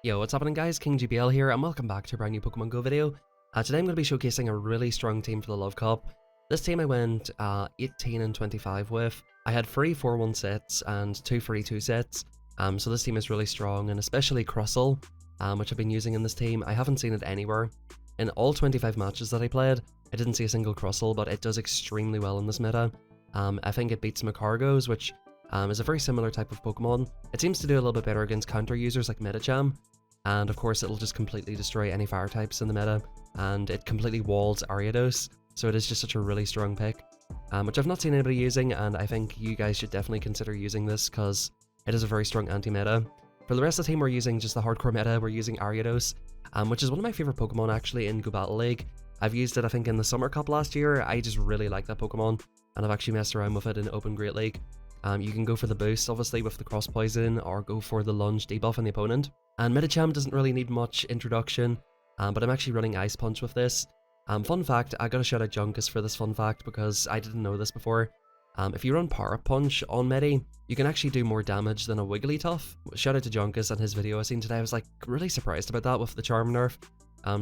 Yo, what's happening guys? King GBL here and welcome back to a brand new Pokemon Go video. Today I'm going to be showcasing a really strong team for the Love Cup. This team I went 18 and 25 with. I had 3 4-1 sets and 2 3-2 sets. So this team is really strong, and especially Crustle, which I've been using in this team. I haven't seen it anywhere. In all 25 matches that I played, I didn't see a single Crustle, but it does extremely well in this meta. I think it beats Macargos, which is a very similar type of Pokemon. It seems to do a little bit better against counter users like Medicham. And of course it'll just completely destroy any fire types in the meta, and it completely walls Ariados, so it is just such a really strong pick, which I've not seen anybody using, and I think you guys should definitely consider using this because it is a very strong anti-meta. For the rest of the team, we're using just the hardcore meta. We're using Ariados, which is one of my favourite Pokemon actually in Go Battle League. I've used it I think in the Summer Cup last year. I just really like that Pokemon, and I've actually messed around with it in Open Great League. You can go for the boost obviously with the cross poison, or go for the lunge debuff on the opponent. And Medicham doesn't really need much introduction, but I'm actually running Ice Punch with this. Fun fact, I gotta shout out Junkus for this fun fact because I didn't know this before. If you run Power Punch on Medi, you can actually do more damage than a Wigglytuff. Shout out to Junkus and his video I seen today. I was like really surprised about that with the Charm nerf.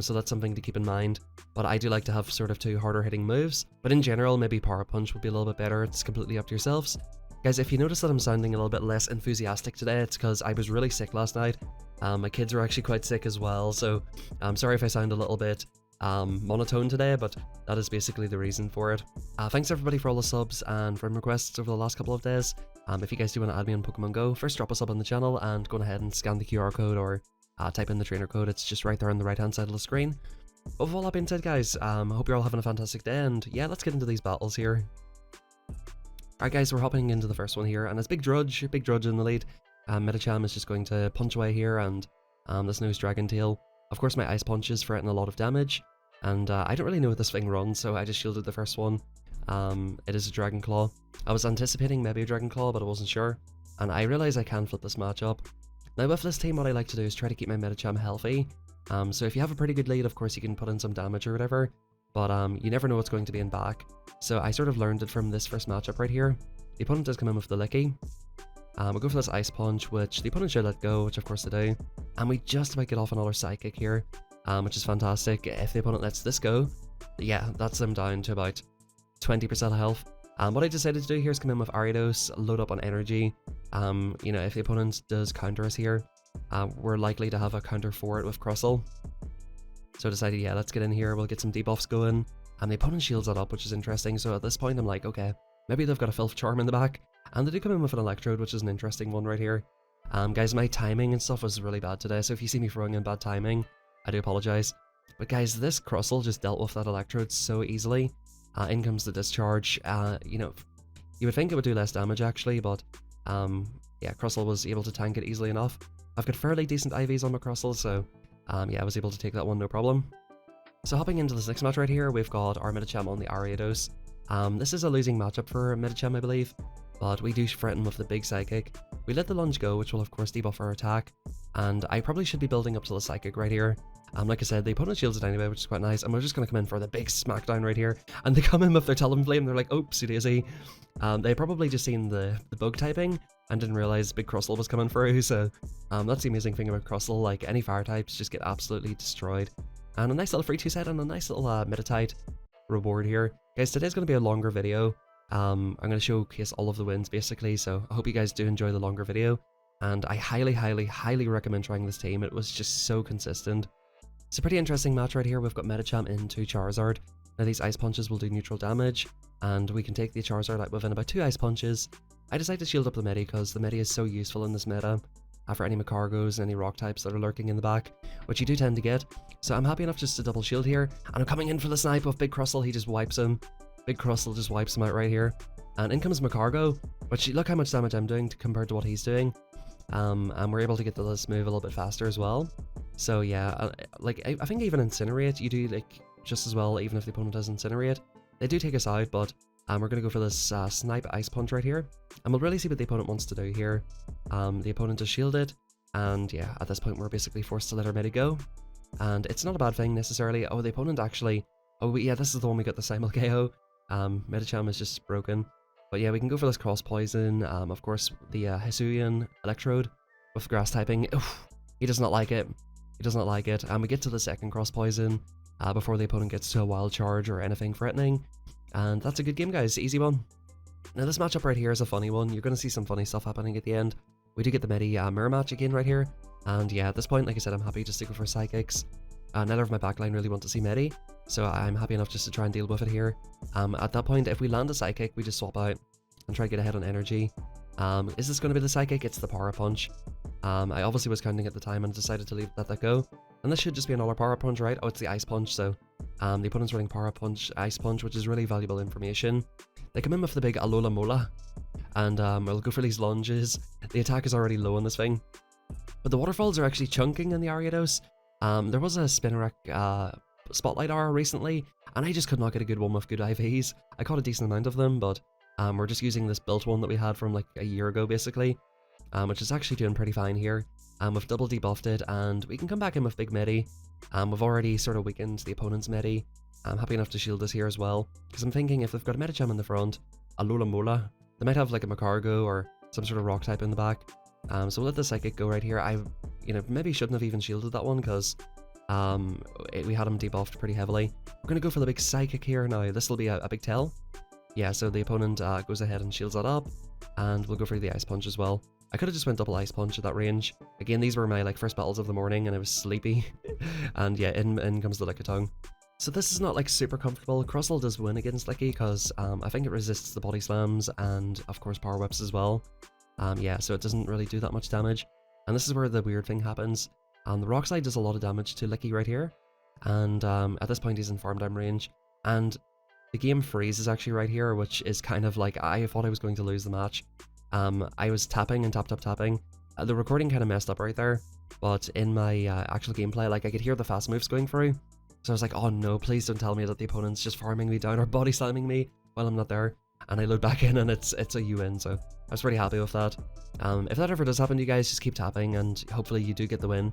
So that's something to keep in mind. But I do like to have sort of 2 harder hitting moves. But in general, maybe Power Punch would be a little bit better. It's completely up to yourselves. Guys, if you notice that I'm sounding a little bit less enthusiastic today, it's because I was really sick last night. My kids are actually quite sick as well, so I'm sorry if I sound a little bit monotone today, but that is basically the reason for it. Thanks everybody for all the subs and friend requests over the last couple of days. If you guys do want to add me on Pokemon Go, first drop a sub on the channel and go ahead and scan the QR code or type in the trainer code. It's just right there on the right hand side of the screen. But with all that being said guys, hope you're all having a fantastic day, and yeah, let's get into these battles here. Alright guys, we're hopping into the first one here, and it's Big Drudge in the lead. Medicham is just going to punch away here, and this Nose Dragon Tail. Of course my Ice Punch is threatening a lot of damage, and I don't really know what this thing runs, so I just shielded the first one. It is a Dragon Claw. I was anticipating maybe a Dragon Claw, but I wasn't sure, and I realise I can flip this matchup. Now with this team, what I like to do is try to keep my Medicham healthy. So if you have a pretty good lead, of course you can put in some damage or whatever, but you never know what's going to be in back. So I sort of learned it from this first matchup right here. The opponent does come in with the Licky. We'll go for this Ice Punch, which the opponent should let go, which of course they do. And we just about get off another Psychic here, which is fantastic. If the opponent lets this go, yeah, that's them down to about 20% of health. What I decided to do here is come in with Ariados, load up on energy. You know, if the opponent does counter us here, we're likely to have a counter for it with Crustle. So I decided, yeah, let's get in here, we'll get some debuffs going. And the opponent shields that up, which is interesting. So at this point I'm like, okay, maybe they've got a Filth Charm in the back. And they do come in with an Electrode, which is an interesting one right here. Guys, my timing and stuff was really bad today, so if you see me throwing in bad timing, I do apologise. But guys, this Crustle just dealt with that Electrode so easily. In comes the Discharge. You know, you would think it would do less damage actually, but yeah, Crustle was able to tank it easily enough. I've got fairly decent IVs on my Crustle, so yeah, I was able to take that one no problem. So hopping into this next match right here, we've got our Medicham on the Ariados. This is a losing matchup for Medicham, I believe, but we do threaten with the big Psychic. We let the lunge go, which will of course debuff our attack, and I probably should be building up to the Psychic right here. Like I said, the opponent shields it anyway, which is quite nice, and we're just going to come in for the big smackdown right here, and they come in with their Talonflame, they're like, oopsie daisy. They probably just seen the bug typing and didn't realise Big Crustle was coming through, so that's the amazing thing about Crustle, like any fire types just get absolutely destroyed. And a nice little free 2 set and a nice little Meditite reward here. Guys, today's going to be a longer video. I'm going to showcase all of the wins basically, so I hope you guys do enjoy the longer video. And I highly recommend trying this team. It was just so consistent. It's a pretty interesting match right here. We've got Medicham into Charizard. Now these Ice Punches will do neutral damage, and we can take the Charizard out within about 2 Ice Punches. I decided to shield up the Medi because the Medi is so useful in this meta. For any Macargos and any rock types that are lurking in the back, which you do tend to get. So I'm happy enough just to double shield here, and I'm coming in for the snipe of Big Crustle. He just wipes him. Big Crustle just wipes him out right here. And in comes Macargo, which look how much damage I'm doing compared to what he's doing. And we're able to get this move a little bit faster as well. So yeah, like I think even Incinerate, you do like just as well even if the opponent does Incinerate. They do take us out, but we're going to go for this Snipe Ice Punch right here. And we'll really see what the opponent wants to do here. The opponent is shielded, and yeah, at this point we're basically forced to let our Medi go. And it's not a bad thing necessarily. Oh, the opponent actually... Oh yeah, this is the one we got the Simul KO. Medicham is just broken. But yeah, we can go for this Cross Poison. Of course, the Hisuian Electrode with Grass typing. Oof, He does not like it. He does not like it. And we get to the second cross poison before the opponent gets to a wild charge or anything threatening. And that's a good game, guys. Easy one. Now this matchup right here is a funny one. You're going to see some funny stuff happening at the end. We do get the midi mirror match again right here. And yeah, at this point, like I said, I'm happy just to go for psychics. Neither of my backline really want to see midi, so I'm happy enough just to try and deal with it here. At that point, if we land a psychic, we just swap out and try to get ahead on energy. Is this going to be the psychic? It's the power punch. I obviously was counting at the time and decided to let that go. And this should just be another power punch, right? Oh, it's the ice punch, so the opponent's running power punch, ice punch, which is really valuable information. They come in with the big Alola Mola, and we'll go for these lunges. The attack is already low on this thing, but the waterfalls are actually chunking in the Ariados. There was a Spinarak Spotlight R recently, and I just could not get a good one with good IVs. I caught a decent amount of them, but we're just using this built one that we had from like a year ago, basically, which is actually doing pretty fine here. We've double debuffed it, and we can come back in with big midi. We've already sort of weakened the opponent's midi. I'm happy enough to shield us here as well, because I'm thinking if they've got a Medicham in the front, a Lola Mola, they might have like a Macargo or some sort of rock type in the back. So we'll let the Psychic go right here. I, maybe shouldn't have even shielded that one, because we had him debuffed pretty heavily. We're going to go for the big Psychic here now. This will be a big tell. Yeah, so the opponent goes ahead and shields that up, and we'll go for the Ice Punch as well. I could have just went double Ice Punch at that range. Again, these were my like first battles of the morning, and I was sleepy. And yeah, in comes the Lickitung. So this is not like super comfortable. Crustle does win against Licky because I think it resists the body slams and of course power whips as well. Yeah, so it doesn't really do that much damage. And this is where the weird thing happens. The Rock Slide does a lot of damage to Licky right here. And at this point he's in farm down range. And the game freezes actually right here, which is kind of like, I thought I was going to lose the match. I was tapping and tapping. The recording kind of messed up right there. But in my actual gameplay, like I could hear the fast moves going through. So I was like, oh no, please don't tell me that the opponent's just farming me down or body slamming me while I'm not there. And I load back in and it's a UN, so I was pretty happy with that. If that ever does happen to you guys, just keep tapping and hopefully you do get the win.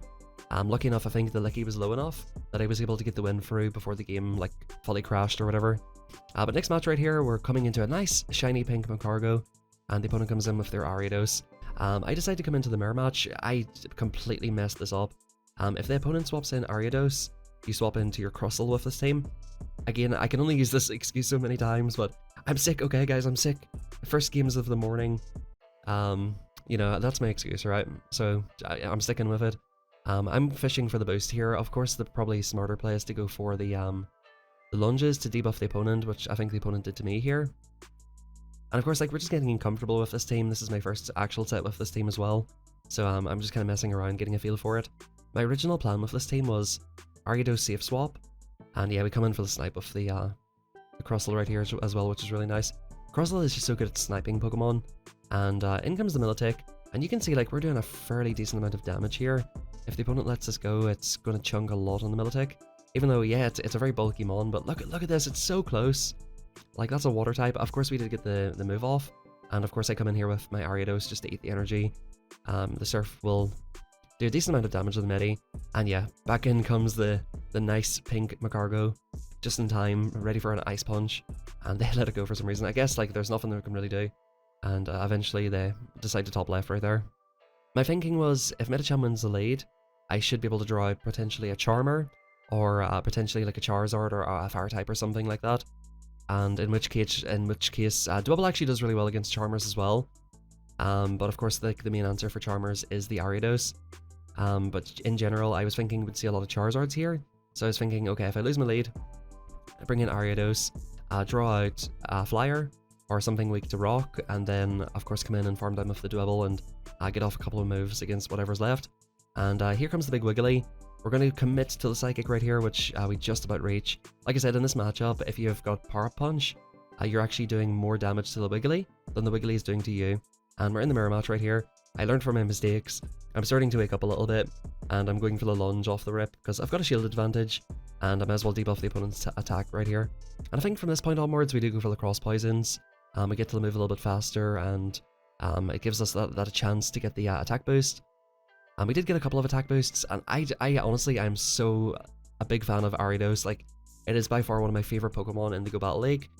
Lucky enough, I think the Licky was low enough that I was able to get the win through before the game like fully crashed or whatever. But next match right here, we're coming into a nice shiny pink Macargo, and the opponent comes in with their Ariados. I decided to come into the mirror match. I completely messed this up. If the opponent swaps in Ariados, you swap into your Crustle with this team. Again, I can only use this excuse so many times, but I'm sick, okay guys, I'm sick. First games of the morning. That's my excuse, right? So I'm sticking with it. I'm fishing for the boost here. Of course, the probably smarter play is to go for the lunges to debuff the opponent, which I think the opponent did to me here. And of course, like, we're just getting comfortable with this team. This is my first actual set with this team as well. So I'm just kind of messing around, getting a feel for it. My original plan with this team was Ariados safe swap, and yeah, we come in for the snipe of the Crustle right here as well, which is really nice. Crustle is just so good at sniping Pokemon, and in comes the Militech, and you can see like we're doing a fairly decent amount of damage here. If the opponent lets us go, it's going to chunk a lot on the Militech, even though yeah, it's a very bulky mon, but look at this, it's so close. Like, that's a water type. Of course we did get the move off, and of course I come in here with my Ariados just to eat the energy. The Surf will do a decent amount of damage to the midi, and yeah, back in comes the nice pink Macargo, just in time, ready for an Ice Punch, and they let it go for some reason. I guess like there's nothing they can really do, and eventually they decide to top left right there. My thinking was, if Medicham wins the lead, I should be able to draw out potentially a Charmer, or potentially like a Charizard or a Fire type or something like that. And in which case, Dwebble actually does really well against Charmers as well. But of course, the main answer for Charmers is the Ariados. But in general, I was thinking we'd see a lot of Charizards here. So I was thinking, okay, if I lose my lead, I bring in Ariados, draw out a Flyer or something weak to Rock, and then of course come in and farm down with the Dwebble and get off a couple of moves against whatever's left. And here comes the big Wiggly. We're going to commit to the Psychic right here, which we just about reach. Like I said, in this matchup, if you've got Power Punch, you're actually doing more damage to the Wiggly than the Wiggly is doing to you. And we're in the mirror match right here. I learned from my mistakes. I'm starting to wake up a little bit, and I'm going for the lunge off the rip, because I've got a shield advantage, and I might as well debuff the opponent's attack right here. And I think from this point onwards, we do go for the cross poisons. We get to move a little bit faster, and it gives us that a chance to get the attack boost. And we did get a couple of attack boosts, and I honestly, I'm so a big fan of Ariados. Like, it is by far one of my favorite Pokemon in the Go Battle League.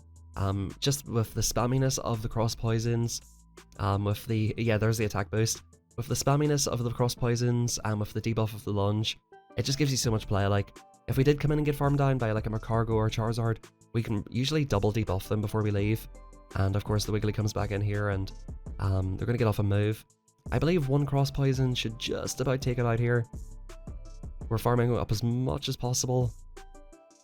Just with the spamminess of the cross poisons, with the, yeah, there's the attack boost. with the spamminess of the cross poisons and with the debuff of the lunge, it just gives you so much play. Like, if we did come in and get farmed down by like a Macargo or a Charizard, we can usually double debuff them before we leave. And of course the Wiggly comes back in here and they're going to get off a move. I believe one cross poison should just about take it out here. We're farming up as much as possible.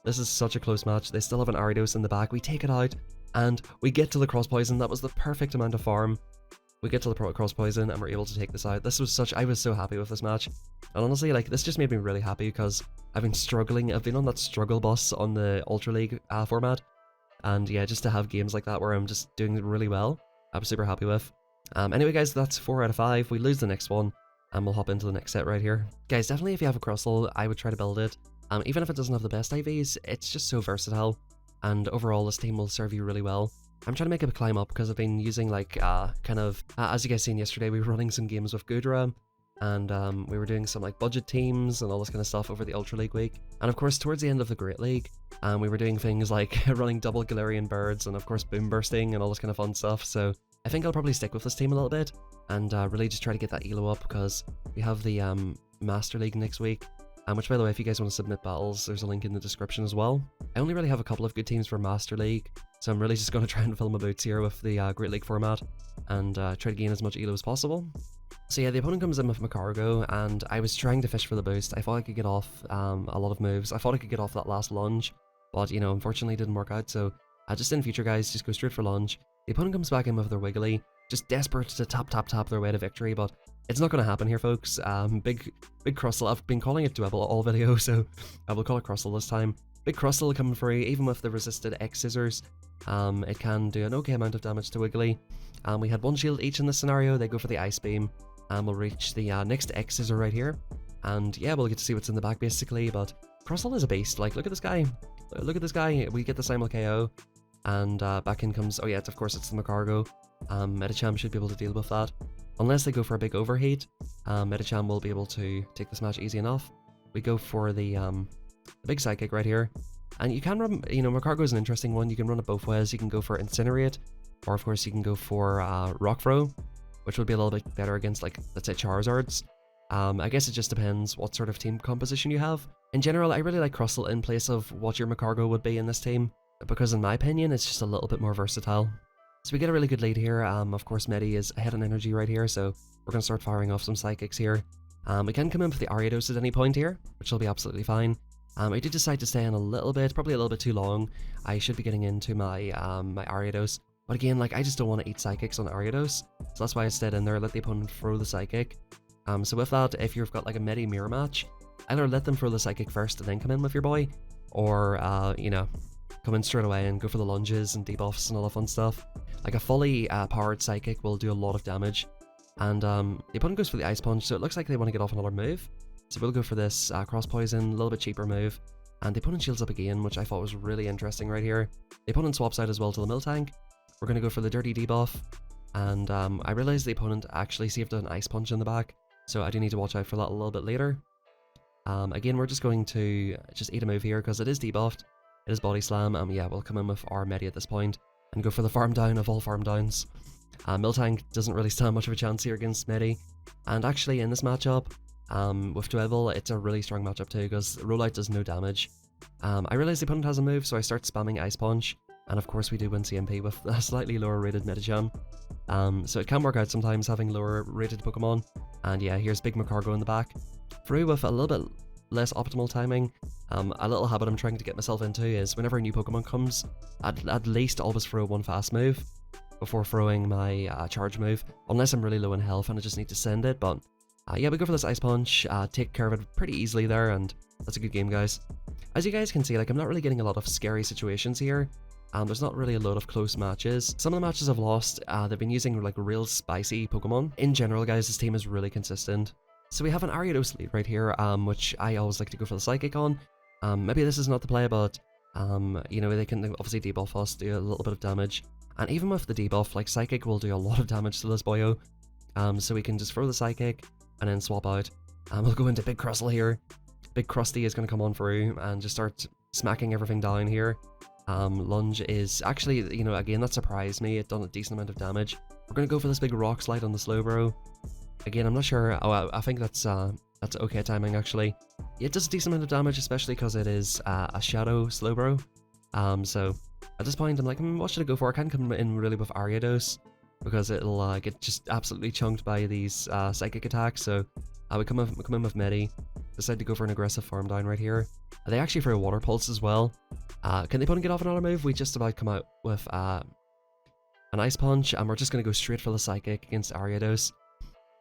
This is such a close match. They still have an Ariados in the back. We take it out and we get to the cross poison. That was the perfect amount of farm. We get to the cross poison and we're able to take this out. This was such, I was so happy with this match. And honestly, like, this just made me really happy because I've been struggling. I've been on that struggle bus on the Ultra League format. And yeah, just to have games like that where I'm just doing really well, I'm super happy with. Anyway guys, that's 4 out of 5. We lose the next one and we'll hop into the next set right here. Guys, definitely if you have a Crustle, I would try to build it. Even if it doesn't have the best IVs, it's just so versatile. And overall, this team will serve you really well. I'm trying to make it a climb up because I've been using like kind of, as you guys seen yesterday, we were running some games with Gudra. And we were doing some like budget teams and all this kind of stuff over the Ultra League week. And of course, towards the end of the Great League, we were doing things like running double Galarian birds and of course boom bursting and all this kind of fun stuff. So I think I'll probably stick with this team a little bit and really just try to get that elo up because we have the Master League next week. Which, by the way, if you guys want to submit battles, there's a link in the description as well. I only really have a couple of good teams for Master League, so I'm really just going to try and fill my boots here with the Great League format and try to gain as much elo as possible. So yeah, the opponent comes in with Macargo, and I was trying to fish for the boost. I thought I could get off a lot of moves. I thought I could get off that last lunge, but, you know, unfortunately it didn't work out, so just in future, guys, just go straight for lunge. The opponent comes back in with their Wiggly, just desperate to tap their way to victory, but it's not going to happen here, folks. Big Crustle. I've been calling it Dwebble all video, so I will call it Crustle this time. Big Crustle coming free, even with the resisted X Scissors. It can do an okay amount of damage to Wiggly. We had one shield each in this scenario. They go for the Ice Beam, and we'll reach the next X Scissor right here. And yeah, we'll get to see what's in the back, basically, but Crustle is a beast. Like, look at this guy. Look at this guy. We get the Simul KO, and back in comes, oh yeah, of course it's the Macargo. Medicham should be able to deal with that. Unless they go for a big overheat, Medicham will be able to take this match easy enough. We go for the big Psychic right here. And you can run, you know, Macargo is an interesting one. You can run it both ways. You can go for Incinerate, or of course you can go for Rock Throw, which would be a little bit better against, like, let's say Charizards. I guess it just depends what sort of team composition you have. In general, I really like Crustle in place of what your Macargo would be in this team, because in my opinion, it's just a little bit more versatile. So we get a really good lead here. Of course, Medi is ahead on energy right here, so we're going to start firing off some Psychics here. We can come in with the Ariados at any point here, which will be absolutely fine. I did decide to stay in a little bit, probably a little bit too long. I should be getting into my my Ariados, but again, like, I just don't want to eat Psychics on Ariados, so that's why I stayed in there, let the opponent throw the Psychic. So with that, if you've got like a Medi mirror match, either let them throw the Psychic first and then come in with your boy, or you know, come in straight away and go for the lunges and debuffs and all the fun stuff. Like, a fully powered Psychic will do a lot of damage. And the opponent goes for the Ice Punch, so it looks like they want to get off another move. So we'll go for this Cross Poison, a little bit cheaper move. And the opponent shields up again, which I thought was really interesting right here. The opponent swaps out as well to the Miltank. We're going to go for the Dirty Debuff. And I realized the opponent actually saved an Ice Punch in the back, so I do need to watch out for that a little bit later. Again, we're just going to just eat a move here because it is debuffed. It is Body Slam. Yeah, we'll come in with our Medi at this point and go for the farm down of all farm downs. Miltank doesn't really stand much of a chance here against Medi. And actually, in this matchup, with Dwebble, it's a really strong matchup too because Rollout does no damage. I realize the opponent has a move, so I start spamming Ice Punch. And of course, we do win CMP with a slightly lower rated Medicham. So it can work out sometimes having lower rated Pokemon. And yeah, here's Big Macargo in the back. Through with a little bit less optimal timing. A little habit I'm trying to get myself into is whenever a new Pokemon comes, at least always throw one fast move before throwing my charge move, unless I'm really low in health and I just need to send it. But yeah, we go for this Ice Punch, take care of it pretty easily there, and that's a good game, guys. As you guys can see, like, I'm not really getting a lot of scary situations here. There's not really a lot of close matches. Some of the matches I've lost, they've been using like real spicy Pokemon. In general, guys, this team is really consistent. So we have an Ariados lead right here, which I always like to go for the Psychic on. Maybe this is not the play, but you know, they can obviously debuff us, do a little bit of damage. And even with the debuff, like, Psychic will do a lot of damage to this boyo. So we can just throw the Psychic and then swap out. We'll go into Big Crustle here. Big Krusty is going to come on through and just start smacking everything down here. Lunge is actually, you know, again, that surprised me. It done a decent amount of damage. We're going to go for this big Rock Slide on the Slowbro. Again, I'm not sure. Oh, I think that's okay timing actually. It does a decent amount of damage, especially because it is a shadow slowbro. So at this point, I'm like, what should I go for? I can't come in really with Ariados because it'll get just absolutely chunked by these psychic attacks. So we come in with Medi. Decide to go for an aggressive farm down right here. They actually throw a water pulse as well. Can the opponent get off another move? We just about come out with an ice punch, and we're just gonna go straight for the psychic against Ariados.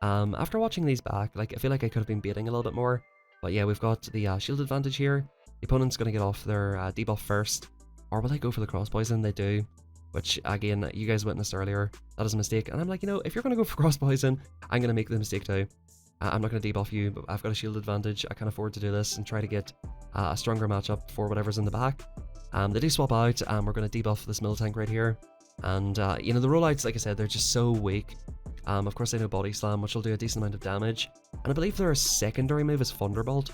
After watching these back, like I feel like I could have been baiting a little bit more, but yeah, we've got the shield advantage here. The opponent's gonna get off their debuff first, or will they go for the cross poison? They do, which again, you guys witnessed earlier. That is a mistake, and I'm like, if you're gonna go for cross poison, I'm gonna make the mistake too. I'm not gonna debuff you, but I've got a shield advantage. I can afford to do this and try to get a stronger matchup for whatever's in the back. They do swap out, and we're gonna debuff this mill tank right here. And the rollouts, like I said, they're just so weak. Of course, they know Body Slam, which will do a decent amount of damage. And I believe their secondary move is Thunderbolt,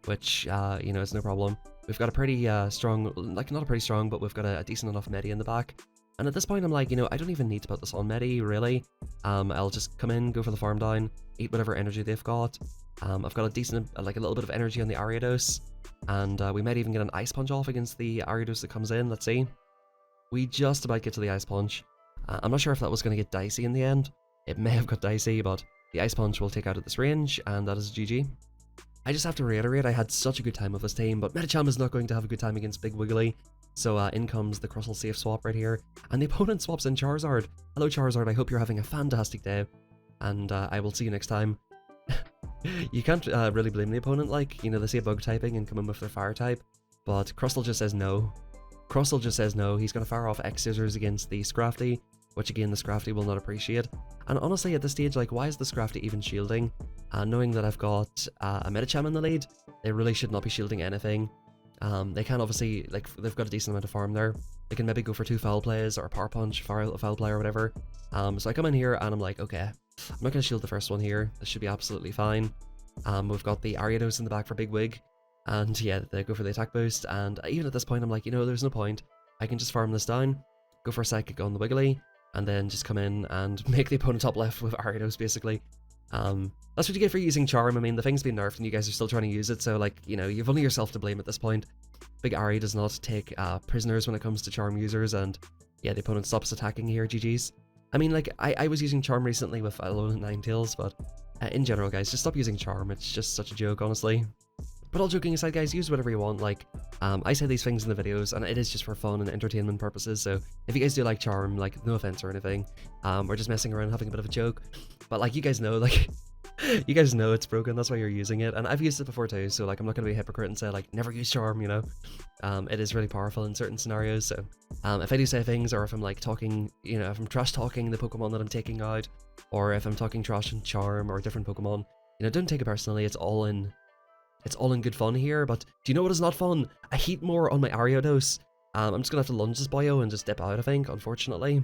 which, is no problem. We've got a pretty strong, like not a pretty strong, but we've got a decent enough Medi in the back. And at this point, I'm like, I don't even need to put this on Medi, really. I'll just come in, go for the farm down, eat whatever energy they've got. I've got a decent, like a little bit of energy on the Ariados. And we might even get an Ice Punch off against the Ariados that comes in, let's see. We just about get to the Ice Punch. I'm not sure if that was going to get dicey in the end. It may have got dicey, but the Ice Punch will take out at this range, and that is GG. I just have to reiterate, I had such a good time with this team, but Medicham is not going to have a good time against Big Wiggly. So in comes the Crustle safe swap right here, and the opponent swaps in Charizard. Hello Charizard, I hope you're having a fantastic day, and I will see you next time. You can't really blame the opponent, like, they see a bug typing and come in with their fire type, but Crustle just says no. Crustle just says no, he's going to fire off X Scissors against the Scrafty, which again the Scrafty will not appreciate. And honestly at this stage, like, why is the Scrafty even shielding? Knowing that I've got a Medicham in the lead, they really should not be shielding anything. They can obviously, like, they've got a decent amount of farm there. They can maybe go for 2 foul plays or a power punch, foul play or whatever. So I come in here and I'm like, okay, I'm not going to shield the first one here. This should be absolutely fine. We've got the Ariados in the back for Big Wig. And yeah, they go for the attack boost. And even at this point, I'm like, there's no point. I can just farm this down, go for a Psychic on the Wiggly, and then just come in and make the opponent top left with Ariados, basically. That's what you get for using Charm. I mean, the thing's been nerfed and you guys are still trying to use it, so, like, you've only yourself to blame at this point. Big Ari does not take prisoners when it comes to Charm users, and yeah, the opponent stops attacking here, GG's. I mean, like, I was using Charm recently with Alolan Ninetales, but in general, guys, just stop using Charm. It's just such a joke, honestly. But all joking aside, guys, use whatever you want. Like, I say these things in the videos, and it is just for fun and entertainment purposes, so if you guys do like Charm, like, no offense or anything, we're just messing around, having a bit of a joke. But, like, you guys know, like, you guys know it's broken, that's why you're using it, and I've used it before too, so, like, I'm not going to be a hypocrite and say, like, never use Charm, it is really powerful in certain scenarios, so, if I do say things, or if I'm, like, talking, if I'm trash talking the Pokemon that I'm taking out, or if I'm talking trash on Charm or different Pokemon, don't take it personally, it's all in good fun here. But do you know what is not fun? I heat more on my Ariados. I'm just gonna have to lunge this boyo and just dip out, I think, unfortunately.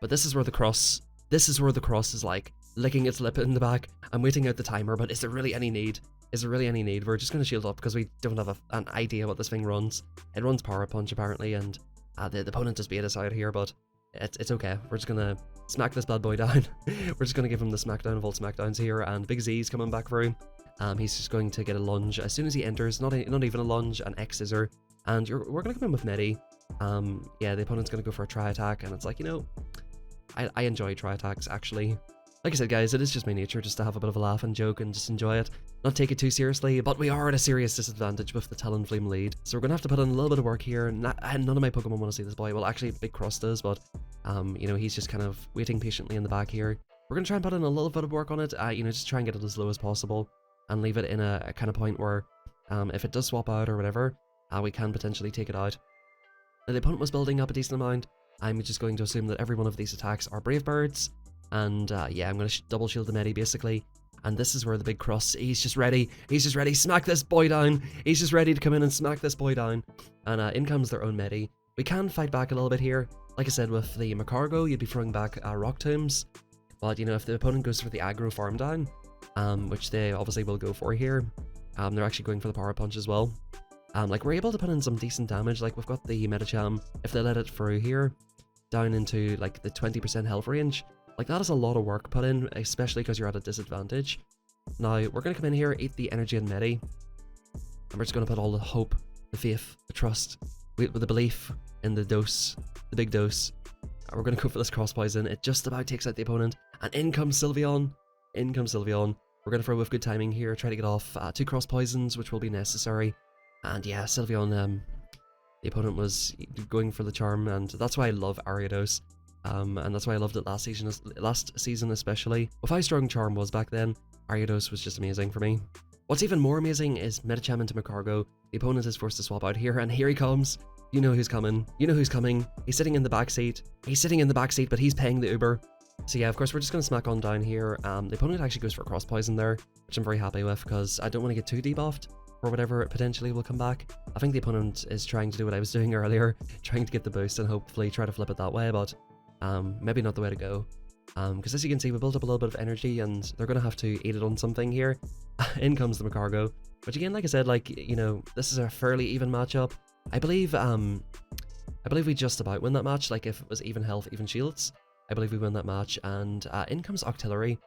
But this is where the cross is like licking its lip in the back. I'm waiting out the timer, but is there really any need? Is there really any need? We're just gonna shield up because we don't have an idea what this thing runs. It runs Power Punch apparently, and the opponent just bait us out here, but it's okay. We're just gonna smack this bad boy down. We're just gonna give him the smackdown of all smackdowns here, and Big Z's coming back through. He's just going to get a lunge as soon as he enters, not even a lunge, an X Scissor, and we're going to come in with Medi. Yeah, the opponent's going to go for a tri-attack, and it's like, I enjoy tri-attacks, actually. Like I said, guys, it is just my nature just to have a bit of a laugh and joke and just enjoy it, not take it too seriously, but we are at a serious disadvantage with the Talonflame lead, so we're going to have to put in a little bit of work here, and none of my Pokemon want to see this boy. Well, actually, Big Cross does, but, he's just kind of waiting patiently in the back here. We're going to try and put in a little bit of work on it, just try and get it as low as possible, and leave it in a kind of point where if it does swap out or whatever, we can potentially take it out. Now, the opponent was building up a decent amount. I'm just going to assume that every one of these attacks are Brave Birds, and yeah, I'm going to double shield the Medi basically, and this is where the Big Cross, he's just ready, smack this boy down, he's just ready to come in and smack this boy down, and in comes their own Medi. We can fight back a little bit here. Like I said, with the Macargo, you'd be throwing back Rock Tombs, but if the opponent goes for the aggro farm down, which they obviously will go for here. They're actually going for the Power Punch as well. Like, we're able to put in some decent damage. Like, we've got the Medicham, if they let it through here, down into, like, the 20% health range. Like, that is a lot of work put in, especially because you're at a disadvantage. Now, we're going to come in here, eat the energy and Medi, and we're just going to put all the hope, the faith, the trust, with the belief in the dose, the big dose. And we're going to go for this cross poison. It just about takes out the opponent, and in comes Sylveon. In comes Sylveon. We're going to throw with good timing here, try to get off 2 cross poisons, which will be necessary. And yeah, Sylveon, the opponent was going for the charm, and that's why I love Ariados. And that's why I loved it last season especially. With how strong Charm was back then, Ariados was just amazing for me. What's even more amazing is Medicham into Magcargo. The opponent is forced to swap out here, and here he comes. You know who's coming. You know who's coming. He's sitting in the back seat. He's sitting in the back seat, but he's paying the Uber. So yeah, of course, we're just going to smack on down here. The opponent actually goes for cross poison there, which I'm very happy with, because I don't want to get too debuffed, or whatever potentially will come back. I think the opponent is trying to do what I was doing earlier, trying to get the boost and hopefully try to flip it that way, but maybe not the way to go. Because as you can see, we built up a little bit of energy, and they're going to have to eat it on something here. In comes the Magcargo. Which again, like I said, like, you know, this is a fairly even matchup. I believe we just about win that match. Like, if it was even health, even shields, I believe we win that match. And in comes Octillery.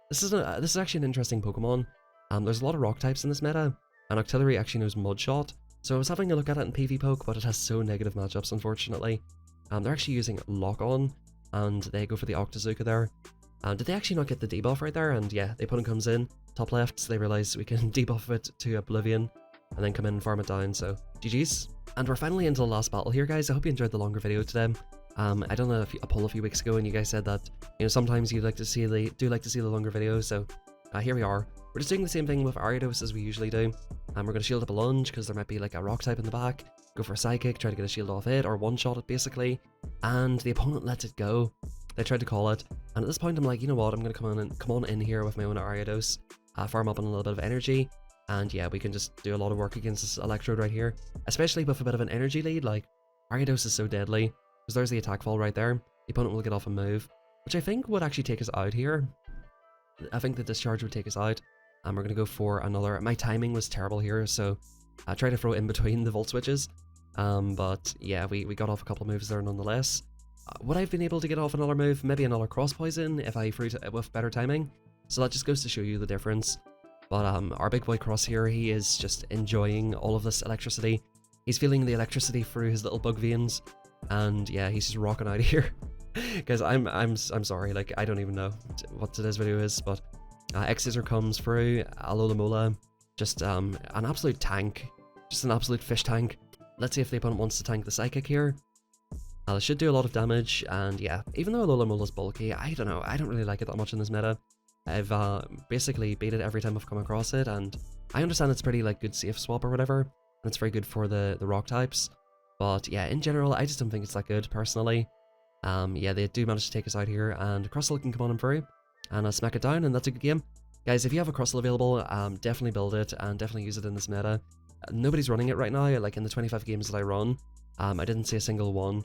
This is actually an interesting Pokemon. There's a lot of rock types in this meta, and Octillery actually knows Mud Shot. So I was having a look at it in PvPoke, but it has so negative matchups, unfortunately. They're actually using Lock On, and they go for the Octazooka there. Did they actually not get the debuff right there? And yeah, the opponent comes in, top left, so they realize we can debuff it to Oblivion, and then come in and farm it down, so GG's. And we're finally into the last battle here, guys. I hope you enjoyed the longer video today. I done a poll a few weeks ago, and you guys said that, you know, sometimes you like to see the longer videos, so here we are. We're just doing the same thing with Ariados as we usually do. We're going to shield up a lunge, because there might be like a rock type in the back. Go for a Psychic, try to get a shield off it, or one-shot it basically. And the opponent lets it go. They tried to call it, and at this point I'm like, you know what, I'm going to come on in here with my own Ariados, farm up on a little bit of energy, and yeah, we can just do a lot of work against this Electrode right here, especially with a bit of an energy lead. Like, Ariados is so deadly, because there's the attack fall right there. The opponent will get off a move, which I think would actually take us out here. I think the discharge would take us out, and we're going to go for another. My timing was terrible here, so I tried to throw in between the volt switches, but yeah, we got off a couple of moves there nonetheless. Would I have been able to get off another move? Maybe another cross poison if I threw it with better timing. So that just goes to show you the difference. But our big boy Cross here, he is just enjoying all of this electricity. He's feeling the electricity through his little bug veins, and yeah, he's just rocking out of here. Guys, I'm sorry, like, I don't even know what today's video is, but X-Scissor comes through, Alola Mola, just an absolute tank, just an absolute fish tank. Let's see if the opponent wants to tank the Psychic here. It should do a lot of damage, and yeah, even though Alola Mola's bulky, I don't know, I don't really like it that much in this meta. I've basically beat it every time I've come across it, and I understand it's pretty like good safe swap or whatever, and it's very good for the rock types, but yeah, in general, I just don't think it's that good, personally. Yeah, they do manage to take us out here, and Crustle can come on and through, and smack it down, and that's a good game. Guys, if you have a Crustle available, definitely build it, and definitely use it in this meta. Nobody's running it right now. Like, in the 25 games that I run, I didn't see a single one.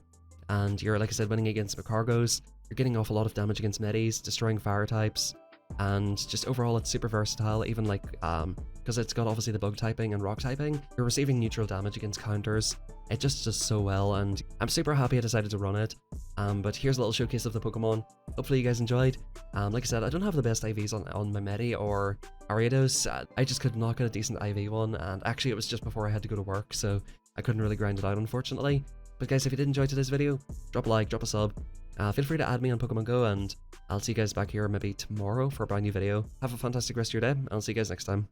And you're, like I said, winning against Magcargos, you're getting off a lot of damage against Medis, destroying fire types, and just overall it's super versatile, even like, because it's got obviously the bug typing and rock typing, you're receiving neutral damage against counters. It just does so well, and I'm super happy I decided to run it. But here's a little showcase of the Pokemon. Hopefully you guys enjoyed. Like I said, I don't have the best IVs on my Medi or Ariados. I just could not get a decent IV one, and actually it was just before I had to go to work, so I couldn't really grind it out, unfortunately. But guys, if you did enjoy today's video, drop a like, drop a sub. Feel free to add me on Pokemon Go, and I'll see you guys back here maybe tomorrow for a brand new video. Have a fantastic rest of your day, and I'll see you guys next time.